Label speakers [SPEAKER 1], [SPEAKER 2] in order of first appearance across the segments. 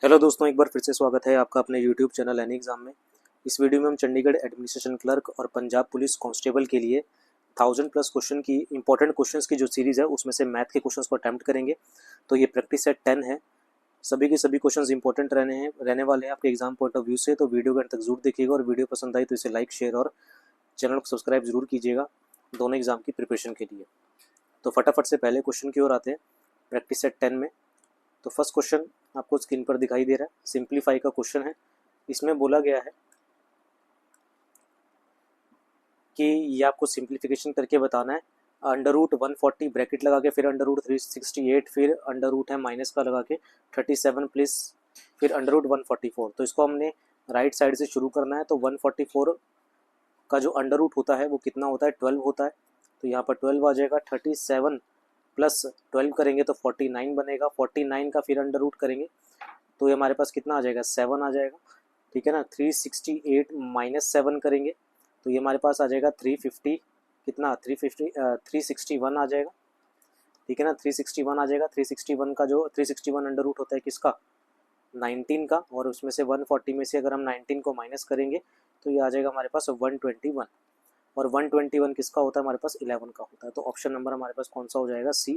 [SPEAKER 1] Hello दोस्तों, एक बार फिर से स्वागत है आपका अपने यूट्यूब चैनल एनी एग्ज़ाम में। इस वीडियो में हम चंडीगढ़ एडमिनिस्ट्रेशन क्लर्क और पंजाब पुलिस कांस्टेबल के लिए 1000+ क्वेश्चन की इंपॉर्टेंट क्वेश्चंस की जो सीरीज़ है उसमें से मैथ के क्वेश्चंस को अटैम्प्ट करेंगे। तो ये प्रैक्टिस सेट 10 है। सभी के सभी क्वेश्चंस इंपॉर्टेंट रहने वाले हैं आपके एग्जाम पॉइंट ऑफ व्यू से। तो वीडियो के अंत तक जरूर देखिएगा और वीडियो पसंद आई तो इसे लाइक, शेयर और चैनल को सब्सक्राइब जरूर कीजिएगा दोनों एग्जाम की प्रिपरेशन के लिए। तो फटाफट से पहले क्वेश्चन की ओर आते हैं प्रैक्टिस सेट 10 में। तो फर्स्ट क्वेश्चन आपको स्क्रीन पर दिखाई दे रहा है, सिंप्लीफाई का क्वेश्चन है। इसमें बोला गया है कि ये आपको सिंप्लीफिकेशन करके बताना है। अंडर रूट 140 ब्रैकेट लगा के, फिर अंडर रूट 368, फिर अंडर रूट है माइनस का लगा के 37 प्लस फिर अंडर रूट 144। तो इसको हमने राइट साइड से शुरू करना है। तो 144 का जो अंडर रूट होता है वो कितना होता है, 12 होता है। तो यहाँ पर 12 आ जाएगा। 37 प्लस 12 करेंगे तो 49 बनेगा। 49 का फिर अंडर रूट करेंगे तो ये हमारे पास कितना आ जाएगा, 7 आ जाएगा। ठीक है ना। 368 माइनस 7 करेंगे तो ये हमारे पास आ जाएगा 350, कितना 361 आ जाएगा। ठीक है ना, 361 आ जाएगा। 361 का जो 361 अंडर रूट होता है किसका, 19 का। और उसमें से 140 में से अगर हम 19 को माइनस करेंगे तो ये आ जाएगा हमारे पास 121। और 121 किसका होता है, हमारे पास 11 का होता है। तो ऑप्शन नंबर हमारे पास कौन सा हो जाएगा, सी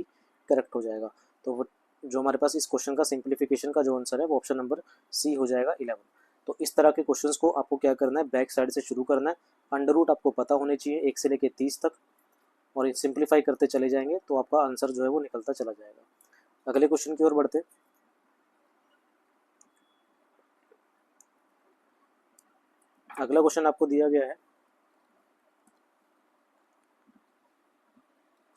[SPEAKER 1] करेक्ट हो जाएगा। तो जो हमारे पास इस क्वेश्चन का सिंप्लीफिकेशन का जो आंसर है वो ऑप्शन नंबर सी हो जाएगा, 11। तो इस तरह के क्वेश्चंस को आपको क्या करना है, बैक साइड से शुरू करना है। अंडर रूट आपको पता होने चाहिए 1 से लेकर 30 तक, और सिंप्लीफाई करते चले जाएंगे तो आपका आंसर जो है वो निकलता चला जाएगा। अगले क्वेश्चन की ओर बढ़ते। अगला क्वेश्चन आपको दिया गया है,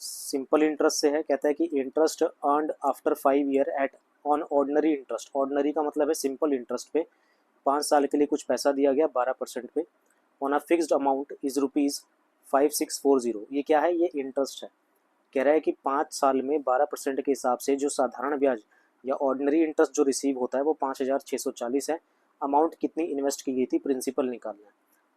[SPEAKER 1] सिंपल इंटरेस्ट से है। कहता है कि interest earned after 5 year at on ordinary interest. Ordinary का मतलब है सिंपल इंटरेस्ट पे 5 साल के लिए कुछ पैसा दिया गया 12% पे। On a fixed amount is ₹5640। ये क्या है, ये इंटरेस्ट है। कह रहा है कि 5 साल में 12% के हिसाब से जो साधारण ब्याज या ऑर्डिनरी इंटरेस्ट जो रिसीव होता है वो 5640 है। अमाउंट कितनी इन्वेस्ट की गई थी, प्रिंसिपल निकालना है।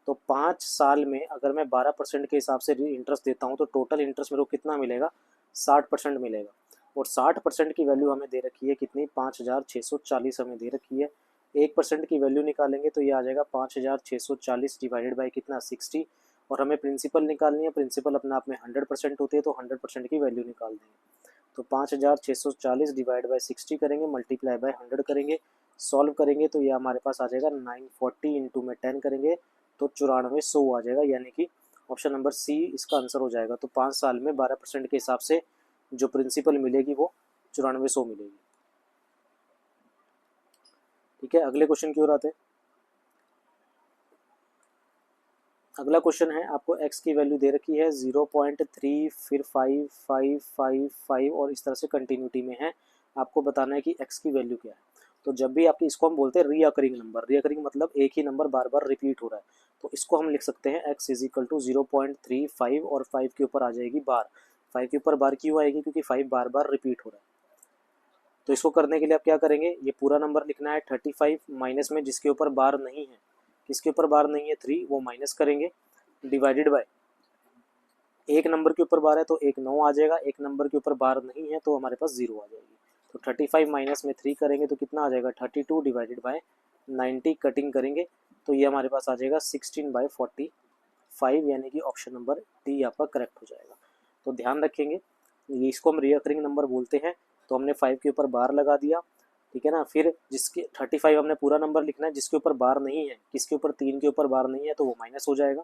[SPEAKER 1] तो 5 साल में अगर मैं 12% के हिसाब से इंटरेस्ट देता हूँ तो टोटल इंटरेस्ट मेरे को कितना मिलेगा, 60% मिलेगा। और 60% की वैल्यू हमें दे रखी है कितनी, 5640 हमें दे रखी है। 1% की वैल्यू निकालेंगे तो ये आ जाएगा 5640 डिवाइडेड बाई कितना, 60। और हमें प्रिंसिपल निकालनी है। प्रिंसिपल अपने आप में 100% होती है तो 100% की वैल्यू निकाल देंगे। तो 5640 डिवाइड बाई 60 करेंगे, मल्टीप्लाई बाय 100 करेंगे, सॉल्व करेंगे तो ये हमारे पास आ जाएगा 940 इंटू में 10 करेंगे तो 9400 आ जाएगा। यानी कि ऑप्शन नंबर सी इसका आंसर हो जाएगा। तो 5 साल में 12% के हिसाब से जो प्रिंसिपल मिलेगी वो 9400 मिलेगी। ठीक है, अगले क्वेश्चन की ओर आते हैं। अगला क्वेश्चन है, आपको x की वैल्यू दे रखी है 0.3, फिर 5, 5, 5, 5 और इस तरह से कंटिन्यूटी में है। आपको बताना है कि x की वैल्यू क्या है। तो जब भी आपकी, इसको हम बोलते हैं रीअकरिंग नंबर। रीअकरिंग मतलब एक ही नंबर बार बार रिपीट हो रहा है। तो इसको हम लिख सकते हैं x इज इक्वल टू 0.35 और 5 के ऊपर आ जाएगी बार। 5 के ऊपर बार क्यों आएगी, क्योंकि 5 बार बार रिपीट हो रहा है। तो इसको करने के लिए आप क्या करेंगे, ये पूरा नंबर लिखना है 35 माइनस में जिसके ऊपर बार नहीं है, किसके ऊपर बार नहीं है, 3, वो माइनस करेंगे, डिवाइडेड बाय एक नंबर के ऊपर बार है तो एक 9 आ जाएगा। एक नंबर के ऊपर बार नहीं है तो हमारे पास 0 आ जाएगी। तो 35 माइनस में 3 करेंगे तो कितना आ जाएगा, 32 डिवाइडेड बाय 90, कटिंग करेंगे तो ये हमारे पास आ जाएगा 16/45। यानी कि ऑप्शन नंबर डी आपका करेक्ट हो जाएगा। तो ध्यान रखेंगे, ये इसको हम रिकरिंग नंबर बोलते हैं। तो हमने 5 के ऊपर बार लगा दिया, ठीक है ना। फिर जिसके 35 हमने पूरा नंबर लिखना है, जिसके ऊपर बार नहीं है, किसके ऊपर, 3 के ऊपर बार नहीं है तो वो माइनस हो जाएगा।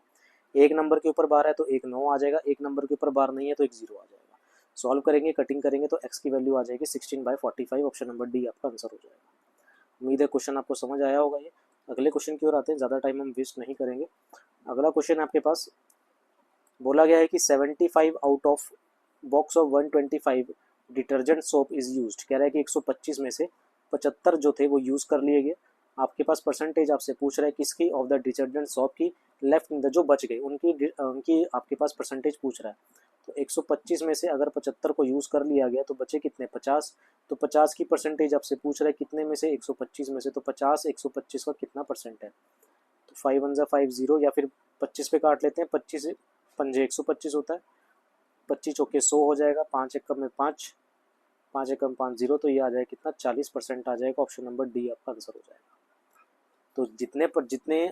[SPEAKER 1] एक नंबर के ऊपर बार है तो एक 9 आ जाएगा। एक नंबर के ऊपर बार नहीं है तो एक 0 आ जाएगा। सॉल्व करेंगे, कटिंग करेंगे तो x की वैल्यू आ जाएगी 16/45। ऑप्शन नंबर डी आपका आंसर हो जाएगा। उम्मीद है क्वेश्चन आपको समझ आया होगा। ये अगले क्वेश्चन की ओर आते हैं, ज़्यादा टाइम हम वेस्ट नहीं करेंगे। अगला क्वेश्चन आपके पास बोला गया है कि 75 out of box of 125 detergent soap is used. कह रहा है कि 125 में से 75 जो थे वो यूज़ कर लिए गए। आपके पास परसेंटेज आपसे पूछ रहा है किसकी, ऑफ द डिटर्जेंट सोप की, लेफ्ट इन द, जो बच गए उनकी आपके पास परसेंटेज पूछ रहा है। तो 125 में से अगर 75 को यूज़ कर लिया गया तो बचे कितने, 50। तो 50 की परसेंटेज आपसे पूछ रहा है कितने में से, 125 में से। तो 50 125 का कितना परसेंट है, तो 5 1 5 0, या फिर 25 पे काट लेते हैं। 25 पंजे 125 होता है, 25 चौके 100 हो जाएगा, 5 एकम में 5, 5 एकम 5 जीरो, तो ये आ जाएगा कितना 40% आ जाएगा। ऑप्शन नंबर डी आपका आंसर हो जाएगा। तो जितने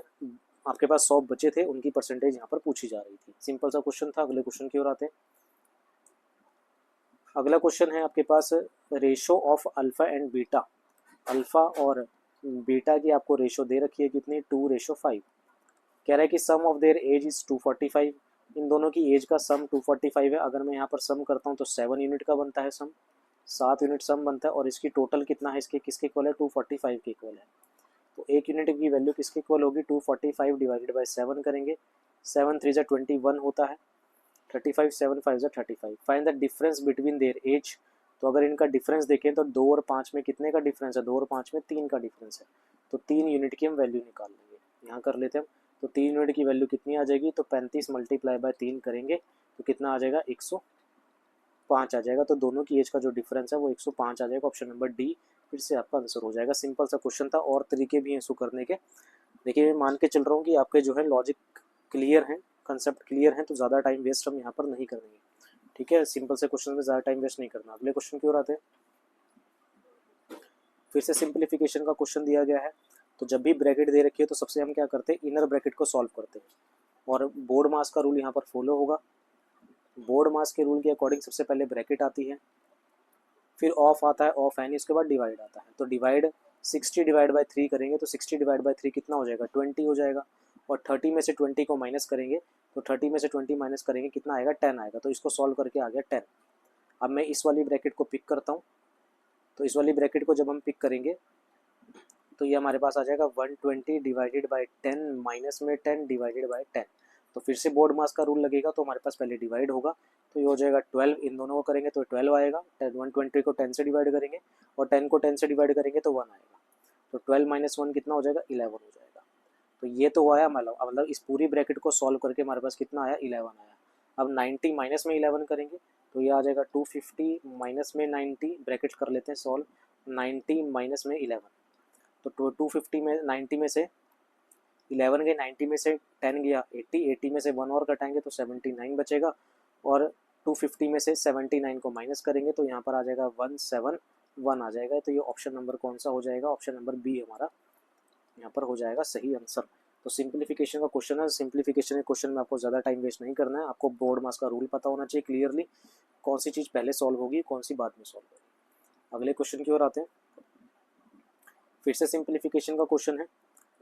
[SPEAKER 1] आपके पास 100 बचे थे उनकी परसेंटेज यहाँ पर पूछी जा रही थी। सिंपल सा क्वेश्चन था। अगले क्वेश्चन की ओर आते हैं। अगला क्वेश्चन है आपके पास ratio of alpha and beta. Alpha और बीटा की आपको रेशो दे रखी है कितनी 2:5। कह रहा है कि सम ऑफ देयर एज इज 245। इन दोनों की एज का सम 245 है। अगर मैं यहाँ पर सम करता हूँ तो 7 यूनिट का बनता है सम, 7 यूनिट सम बनता है। और इसकी टोटल कितना है, इसके किसके इक्वल है 245 के इक्वल है। तो एक यूनिट की वैल्यू किसके इक्वल होगी 245 डिवाइडेड बाय 7 करेंगे। 7 3 ज़ा 21 होता है, 35 7 5 ज़ा 35। Find the difference between their age. तो अगर इनका डिफरेंस देखें तो 2 और 5 में कितने का डिफरेंस है, 2 और 5 में 3 का डिफरेंस है। तो 3 यूनिट की हम वैल्यू निकाल लेंगे। यहाँ कर लेते हैं हम। तो 3 यूनिट की वैल्यू कितनी आ जाएगी, तो 35 मल्टीप्लाई बाय 3 करेंगे तो कितना आ जाएगा 105 आ जाएगा। तो दोनों की एज का जो डिफरेंस है वो 105 आ जाएगा। ऑप्शन नंबर डी फिर से आपका आंसर हो जाएगा। सिंपल सा क्वेश्चन था और तरीके भी हैं इसको करने के। देखिए मैं मान के चल रहा हूँ कि आपके जो है लॉजिक क्लियर है, कंसेप्ट क्लियर है, तो ज़्यादा टाइम वेस्ट हम यहाँ पर नहीं करेंगे। ठीक है, सिंपल से क्वेश्चन में ज़्यादा टाइम वेस्ट नहीं करना। अगले क्वेश्चन की ओर आते हैं। फिर से सिंप्लीफिकेशन का क्वेश्चन दिया गया है। तो जब भी ब्रैकेट दे रखी है तो सबसे हम क्या करते हैं, इनर ब्रैकेट को सॉल्व करते हैं और बोर्ड मास का रूल यहाँ पर फॉलो होगा। बोर्ड मास के रूल के अकॉर्डिंग सबसे पहले ब्रैकेट आती है, फिर ऑफ आता है, ऑफ यानी उसके बाद डिवाइड आता है। तो डिवाइड 60 डिवाइड बाय 3 करेंगे तो 60 डिवाइड बाय 3 कितना हो जाएगा 20 हो जाएगा। और 30 में से 20 को माइनस करेंगे तो 30 में से 20 माइनस करेंगे कितना आएगा 10 आएगा। तो इसको सॉल्व करके आ गया 10। अब मैं इस वाली ब्रैकेट को पिक करता हूँ। तो इस वाली ब्रैकेट को जब हम पिक करेंगे तो ये हमारे पास आ जाएगा 120 डिवाइडेड बाई 10 माइनस में 10 डिवाइडेड बाई 10। तो फिर से बोर्ड मास का रूल लगेगा तो हमारे पास पहले डिवाइड होगा तो ये हो जाएगा 12। इन दोनों को करेंगे तो 12 आएगा। 120 को 10 से डिवाइड करेंगे और 10 को 10 से डिवाइड करेंगे तो 1 आएगा। तो 12 माइनस 1 कितना हो जाएगा 11 हो जाएगा। तो ये तो आया मतलब इस पूरी ब्रैकेट को सॉल्व करके हमारे पास कितना आया 11 आया। अब 90 माइनस में 11 करेंगे तो ये आ जाएगा 250 माइनस में 90, ब्रैकेट कर लेते हैं सॉल्व। 90 माइनस में 11 तो 250 में 90 में से 11 गए, 90 में से 10 गया 80, 80 में से 1 और घटाएंगे तो 79 बचेगा। और 250 में से 79 को माइनस करेंगे तो यहाँ पर आ जाएगा 171 आ जाएगा। तो ये ऑप्शन नंबर कौन सा हो जाएगा, ऑप्शन नंबर बी हमारा यहाँ पर हो जाएगा सही आंसर। तो सिंप्लीफिकेशन का क्वेश्चन है। सिंप्लीफिकेशन के क्वेश्चन में आपको ज़्यादा टाइम वेस्ट नहीं करना है। आपको बोर्ड मास का रूल पता होना चाहिए क्लियरली, कौन सी चीज़ पहले सॉल्व होगी कौन सी बाद में सॉल्व होगी। अगले क्वेश्चन की ओर आते हैं। फिर से सिंप्लीफिकेशन का क्वेश्चन है।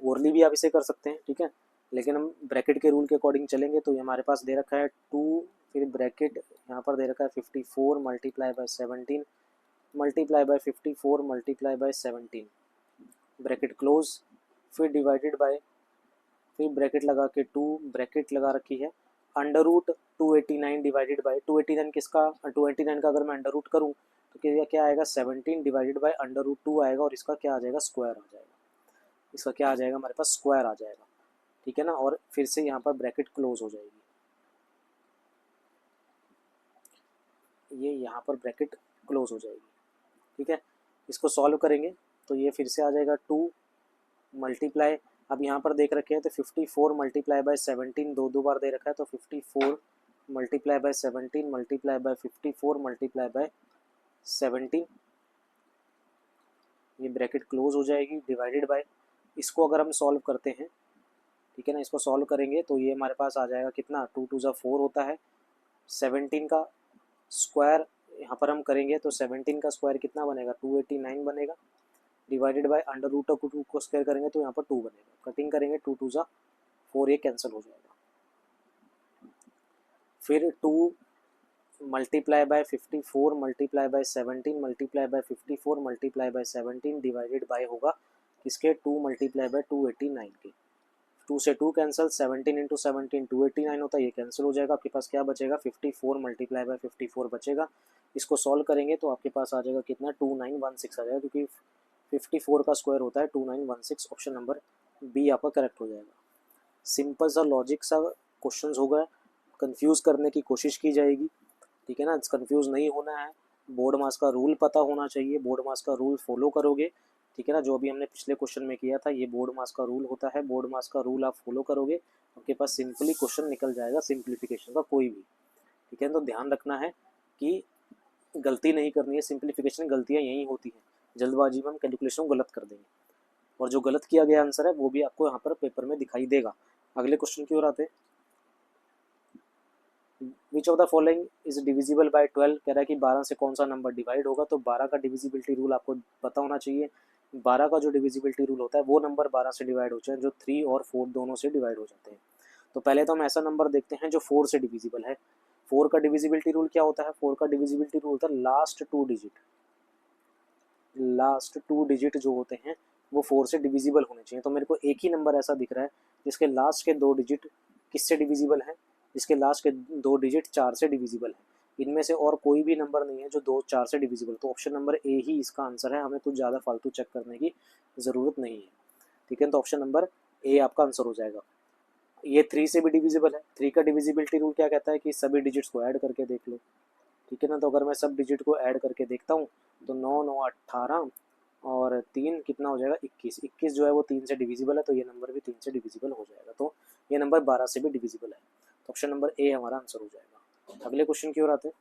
[SPEAKER 1] ओरली भी आप इसे कर सकते हैं, ठीक है, लेकिन हम ब्रैकेट के रूल के अकॉर्डिंग चलेंगे। तो ये हमारे पास दे रखा है 2, फिर ब्रैकेट यहाँ पर दे रखा है 54 multiply by 17 multiply by 54 multiply by 17 bracket close, फिर डिवाइडेड बाय, फिर ब्रैकेट लगा के 2 ब्रैकेट लगा रखी है अंडर रूट 289 डिवाइडेड बाय 289 किसका 289 का अगर मैं अंडर रूट करूँ तो क्या आएगा 17 डिवाइडेड बाय अंडर रूट 2 आएगा और इसका क्या आ जाएगा स्क्वायर आ जाएगा। इसका क्या आ जाएगा हमारे पास स्क्वायर आ जाएगा, ठीक है ना। और फिर से यहाँ पर ब्रैकेट क्लोज हो जाएगी, ये यहाँ पर ब्रैकेट क्लोज हो जाएगी, ठीक है। इसको सॉल्व करेंगे तो ये फिर से आ जाएगा 2 मल्टीप्लाई, अब यहाँ पर देख रखे हैं तो 54 मल्टीप्लाई बाय 17 दो बार दे रखा है तो 54 multiply by 17 multiply by 54 multiply by 17, ये ब्रैकेट क्लोज हो जाएगी डिवाइडेड बाय। इसको अगर हम सॉल्व करते हैं, ठीक है ना, इसको सॉल्व करेंगे तो ये हमारे पास आ जाएगा कितना 2 2 ज़ा 4 होता है। 17 का स्क्वायर यहाँ पर हम करेंगे तो 17 का स्क्वायर कितना बनेगा 289 बनेगा divided by under root of 2 को स्क्वायर करेंगे तो यहाँ पर 2 बनेगा। कटिंग करेंगे 2 2 ज़ा 4, ये कैंसिल हो जाएगा। फिर 2 multiply by 54 multiply by 17 multiply by 54 multiply by 17 divided by होगा किसके 2 मल्टीप्लाई बाय 289 के। 2 से 2 कैंसिल, 17 इंटू 17 289 होता है, ये कैंसिल हो जाएगा। आपके पास क्या बचेगा 54 मल्टीप्लाई बाय 54 बचेगा। इसको सॉल्व करेंगे तो आपके पास आ जाएगा कितना 2916 आ जाएगा, क्योंकि 54 का स्क्वायर होता है 2916। ऑप्शन नंबर बी आपका करेक्ट हो जाएगा। सिंपल सा लॉजिक सा क्वेश्चन होगा, कंफ्यूज करने की कोशिश की जाएगी, ठीक है ना। कंफ्यूज नहीं होना है, बोर्ड मास का रूल पता होना चाहिए, बोर्ड मास का रूल फॉलो करोगे, ठीक है ना। जो अभी हमने पिछले क्वेश्चन में किया था ये बोर्ड मास का रूल होता है, बोर्ड मास का रूल आप फॉलो करोगे आपके पास सिंपली क्वेश्चन निकल जाएगा सिंप्लीफिकेशन का कोई भी, ठीक है। तो ध्यान रखना है कि गलती नहीं करनी है, सिंप्लीफिकेशन गलतियाँ यही होती हैं, जल्दबाजी में हम कैलकुलेशन को गलत कर देंगे, और जो गलत किया गया आंसर है वो भी आपको यहाँ पर पेपर में दिखाई देगा। अगले क्वेश्चन की ओर आते हैं। Which of the following is divisible by 12, कह रहा है कि 12 से कौन सा नंबर डिवाइड होगा, तो 12 का डिविजिबिलिटी रूल आपको पता होना चाहिए। 12 का जो डिविजिबिलिटी रूल होता है वो नंबर 12 से डिवाइड होते हैं जो 3 और 4 दोनों से डिवाइड हो जाते हैं। तो पहले तो हम ऐसा नंबर देखते हैं जो 4 से डिविजिबल है। 4 का डिविजिबिलिटी रूल क्या होता है? 4 का डिविजिबिलिटी रूल होता है लास्ट टू डिजिट जो होते हैं वो 4 से डिविजिबल होने चाहिए। तो मेरे को एक ही नंबर ऐसा दिख रहा है जिसके लास्ट के 2 डिजिट किससे डिविजिबल है? जिसके लास्ट के 2 डिजिट 4 से डिविजिबल है। इनमें से और कोई भी नंबर नहीं है जो 2 4 से डिविजिबल, तो ऑप्शन नंबर ए ही इसका आंसर है। हमें कुछ ज़्यादा फालतू चेक करने की ज़रूरत नहीं है, ठीक है। तो ऑप्शन नंबर ए आपका आंसर हो जाएगा। ये 3 से भी डिविजिबल है। 3 का डिविजिबिलिटी रूल क्या कहता है कि सभी डिजिट्स को ऐड करके देख लो, ठीक है ना। तो अगर मैं सब डिजिट को ऐड करके देखता हूँ तो 9 9 18 और 3 कितना हो जाएगा? 21। 21 जो है वो 3 से डिविजिबल है, तो ये नंबर भी 3 से डिविजिबल हो जाएगा। तो ये नंबर 12 से भी डिविजिबल है, तो ऑप्शन नंबर ए हमारा आंसर हो जाएगा। अगले क्वेश्चन की ओर आते हैं।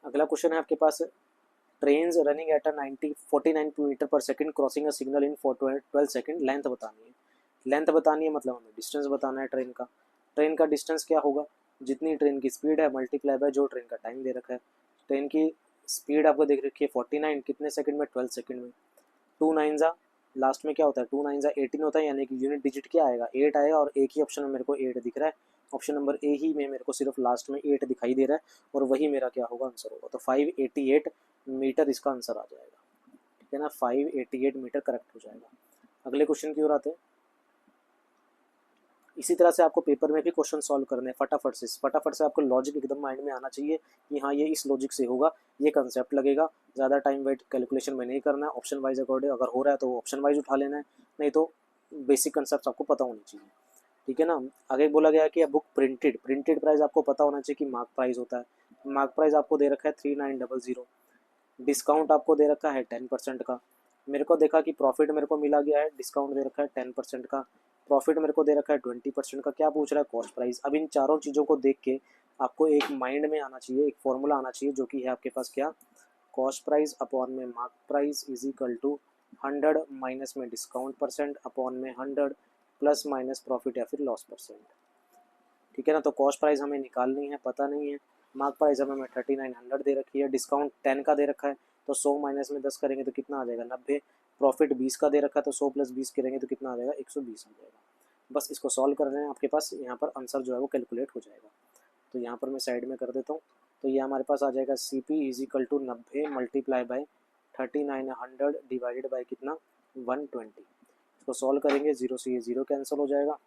[SPEAKER 1] अगला क्वेश्चन है आपके पास, train running at a 49 metre per second crossing a signal in 12 second, length बतानी है। लेंथ बतानी है मतलब हमें डिस्टेंस बताना है ट्रेन का। ट्रेन का डिस्टेंस क्या होगा? जितनी ट्रेन की स्पीड है मल्टीप्लाई बाय जो ट्रेन का टाइम दे रखा है। ट्रेन की स्पीड आपको देख रखी है 49, कितने सेकंड में? 12 सेकंड में। 2 9 जा लास्ट में क्या होता है? 2 9 जा 18 होता है, यानी कि यूनिट डिजिट क्या आएगा? 8 आएगा, और एक ही ऑप्शन में मेरे को 8 दिख रहा है। ऑप्शन नंबर ए ही में मेरे को सिर्फ लास्ट में 8 दिखाई दे रहा है, और वही मेरा क्या होगा? आंसर होगा। तो 588 मीटर इसका आंसर आ जाएगा, ठीक है ना। 588 मीटर करेक्ट हो जाएगा। अगले क्वेश्चन की ओर आते हैं। इसी तरह से आपको पेपर में भी क्वेश्चन सॉल्व करने हैं फटाफट से आपको लॉजिक एकदम माइंड में आना चाहिए कि हाँ ये इस लॉजिक से होगा, ये कंसेप्ट लगेगा। ज़्यादा टाइम वेट कैलकुलेशन में नहीं करना है, ऑप्शन वाइज अकॉर्डिंग अगर हो रहा है तो ऑप्शन वाइज उठा लेना है, नहीं तो बेसिक कंसेप्ट आपको पता होनी चाहिए, ठीक है ना। आगे बोला गया है कि बुक प्रिंटेड प्राइस आपको पता होना चाहिए कि मार्क प्राइस होता है। मार्क प्राइस आपको दे रखा है 3900। डिस्काउंट आपको दे रखा है 10% का। मेरे को देखा कि प्रॉफिट मेरे को मिला गया है, डिस्काउंट दे रखा है 10% का, प्रॉफिट मेरे को दे रखा है 20% का। क्या पूछ रहा है? Cost price. अब इन चारों चीज़ों को देख के आपको एक माइंड में आना चाहिए, एक फॉर्मूला आना चाहिए जो कि है आपके पास क्या? कॉस्ट प्राइस अपॉन में mark price is equal to 100 minus में डिस्काउंट परसेंट अपॉन में 100 प्लस माइनस प्रॉफिट या फिर लॉस परसेंट, ठीक है ना। तो कॉस्ट प्राइस हमें निकालनी है, पता नहीं है। मार्क प्राइस हमें 3900 दे रखी है, डिस्काउंट 10 का दे रखा है, तो 100 माइनस में 10 करेंगे तो कितना आ जाएगा? 90। प्रॉफिट 20 का दे रखा है, तो 100 प्लस 20 करेंगे तो कितना आ जाएगा? 120 आ जाएगा। बस इसको सॉल्व कर रहे हैं, आपके पास यहाँ पर आंसर जो है वो कैलकुलेट हो जाएगा। तो यहाँ पर मैं साइड में कर देता हूँ। तो ये हमारे पास आ जाएगा CP is equal to 90 multiply by 3900 divided by कितना? 120। इसको सॉल्व करेंगे, 0 से ये 0 कैंसिल हो जाएगा,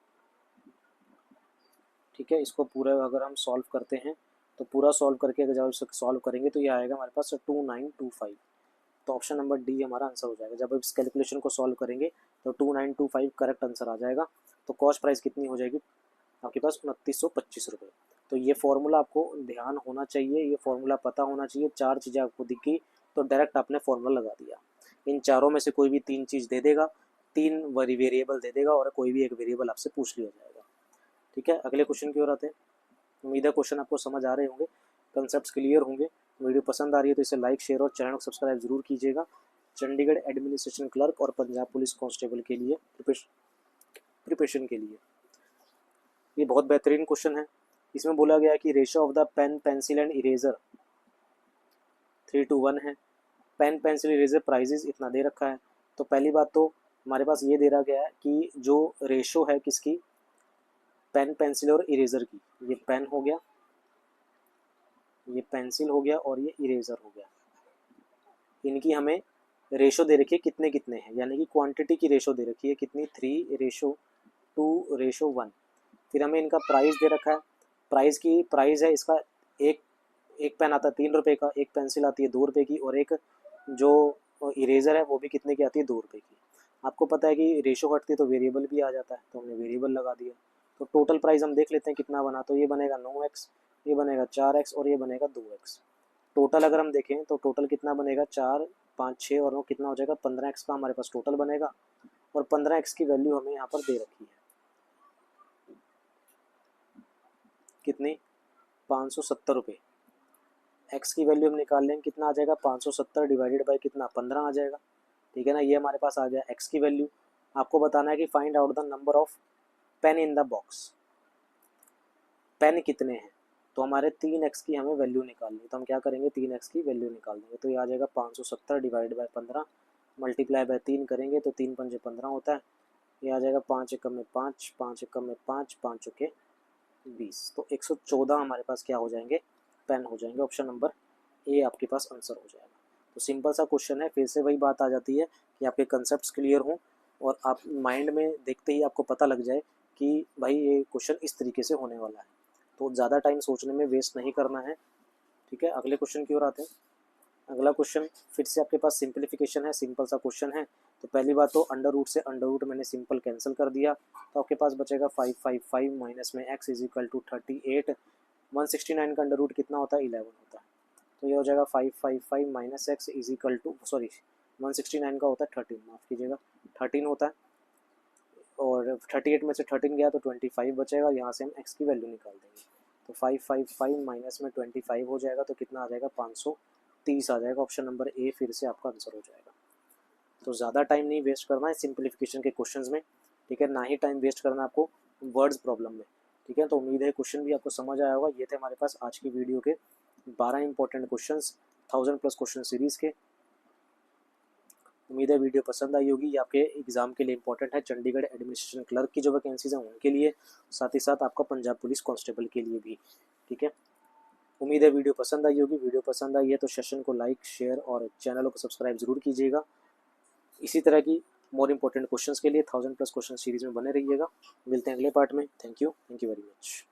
[SPEAKER 1] ठीक है। इसको पूरा अगर हम सॉल्व करते हैं तो पूरा सॉल्व करके अगर जब इसे सॉल्व करेंगे तो ये आएगा हमारे पास 2925। तो ऑप्शन नंबर डी हमारा आंसर हो जाएगा। जब इस कैलकुलेशन को सॉल्व करेंगे तो 2925 करेक्ट आंसर आ जाएगा। तो कॉस्ट प्राइस कितनी हो जाएगी आपके पास? 2925 रुपये। तो ये फॉर्मूला आपको ध्यान होना चाहिए, ये फॉर्मूला पता होना चाहिए। 4 चीज़ें आपको दिखी तो डायरेक्ट आपने फॉर्मूला लगा दिया। इन चारों में से कोई भी 3 चीज़ दे देगा, 3 वेरिएबल दे देगा, और कोई भी एक वेरिएबल आपसे पूछ लिया जाएगा, ठीक है। अगले क्वेश्चन की ओर आते हैं। उम्मीद है क्वेश्चन आपको समझ आ रहे होंगे, कंसेप्ट्स क्लियर होंगे। वीडियो पसंद आ रही है तो इसे लाइक शेयर और चैनल को सब्सक्राइब जरूर कीजिएगा। चंडीगढ़ एडमिनिस्ट्रेशन क्लर्क और पंजाब पुलिस कांस्टेबल के लिए प्रिपरेशन के लिए ये बहुत बेहतरीन क्वेश्चन है। इसमें बोला गया है कि ratio of the pen pencil and eraser 3:1 है। पेन पेंसिल इरेजर प्राइजेज इतना दे रखा है। तो पहली बात तो हमारे पास ये दे रहा गया है कि जो रेशो है किसकी? पेन पेंसिल और इरेजर की। ये पेन हो गया, ये पेंसिल हो गया, और ये इरेजर हो गया। इनकी हमें रेशो दे रखी है कितने कितने हैं, यानी कि क्वांटिटी की रेशो दे रखी है कितनी? 3:2:1। फिर हमें इनका प्राइस दे रखा है। प्राइस है इसका, एक एक पेन आता है 3 रुपये का, एक पेंसिल आती है 2 रुपये की, और एक जो इरेजर है वो भी कितने की आती है? 2 रुपये की। आपको पता है कि रेशो हटती है तो वेरिएबल भी आ जाता है, तो हमने वेरिएबल लगा दिया। तो टोटल प्राइस हम देख लेते हैं कितना बना। तो ये बनेगा 9x, ये बनेगा 4x, और ये बनेगा 2x। टोटल अगर हम देखें तो टोटल कितना बनेगा? 4 5 6 और 9 कितना हो जाएगा? 15x का हमारे पास टोटल बनेगा, और 15x की वैल्यू हमें यहाँ पर दे रखी है कितनी? 570 रुपये, एक्स की वैल्यू हम निकाल लेंगे, कितना आ जाएगा 570 डिवाइडेड बाई कितना 15 आ जाएगा, ठीक है ना। ये हमारे पास आ गया एक्स की वैल्यू। आपको बताना है कि find out the number of pen in the box, pen कितने हैं। तो हमारे 3x की हमें वैल्यू निकालनी है, तो हम क्या करेंगे 3x की वैल्यू निकाल देंगे। तो ये आ जाएगा 570 डिवाइड बाई 15 मल्टीप्लाई बाय 3 करेंगे तो 3 पंजे 15 होता है। ये आ जाएगा 5 एकम में 5, 5 एकम में 5, 5 चौके 20, तो 114 हमारे पास क्या हो जाएंगे, पेन हो जाएंगे। ऑप्शन नंबर ए आपके पास आंसर हो जाएगा। तो सिंपल सा क्वेश्चन है, फिर से वही बात आ जाती है कि आपके कंसेप्ट क्लियर हों और आप माइंड में देखते ही आपको पता लग जाए कि भाई ये क्वेश्चन इस तरीके से होने वाला है, तो ज़्यादा टाइम सोचने में वेस्ट नहीं करना है, ठीक है। अगले क्वेश्चन की ओर आते हैं। अगला क्वेश्चन फिर से आपके पास सिंप्लीफिकेशन है, सिंपल सा क्वेश्चन है। तो पहली बात तो अंडर रूट से अंडर रूट मैंने सिंपल कैंसिल कर दिया, तो आपके पास बचेगा 555 माइनस में x इज इक्वल टू 38। 169 का अंडर रूट कितना होता है 11 होता है, तो ये हो जाएगा 555 minus x is equal to 169 का होता है 13, माफ़ कीजिएगा 13 होता है, और 38 में से 13 गया तो 25 बचेगा, यहाँ से हम x की वैल्यू निकाल देंगे। तो 555 माइनस में 25 हो जाएगा तो कितना आ जाएगा 530 आ जाएगा। ऑप्शन नंबर ए फिर से आपका आंसर हो जाएगा। तो ज़्यादा टाइम नहीं वेस्ट करना है सिंप्लीफिकेशन के क्वेश्चंस में, ठीक है, ना ही टाइम वेस्ट करना है आपको वर्ड्स प्रॉब्लम में, ठीक है। तो उम्मीद है क्वेश्चन भी आपको समझ आया होगा। ये थे हमारे पास आज की वीडियो के 12 इंपॉर्टेंट क्वेश्चंस 1000+ क्वेश्चन सीरीज़ के। उम्मीद है वीडियो पसंद आई होगी। ये आपके एग्जाम के लिए इंपॉर्टेंट है, चंडीगढ़ एडमिनिस्ट्रेशन क्लर्क की जो वैकेंसीज हैं उनके लिए, साथ ही साथ आपका पंजाब पुलिस कांस्टेबल के लिए भी, ठीक है। उम्मीद है वीडियो पसंद आई होगी। वीडियो पसंद आई है तो सेशन को लाइक शेयर और चैनल को सब्सक्राइब जरूर कीजिएगा। इसी तरह की मोर इंपॉर्टेंट क्वेश्चंस के लिए 1000+ क्वेश्चन सीरीज में बने रहिएगा। मिलते हैं अगले पार्ट में। Thank you very much.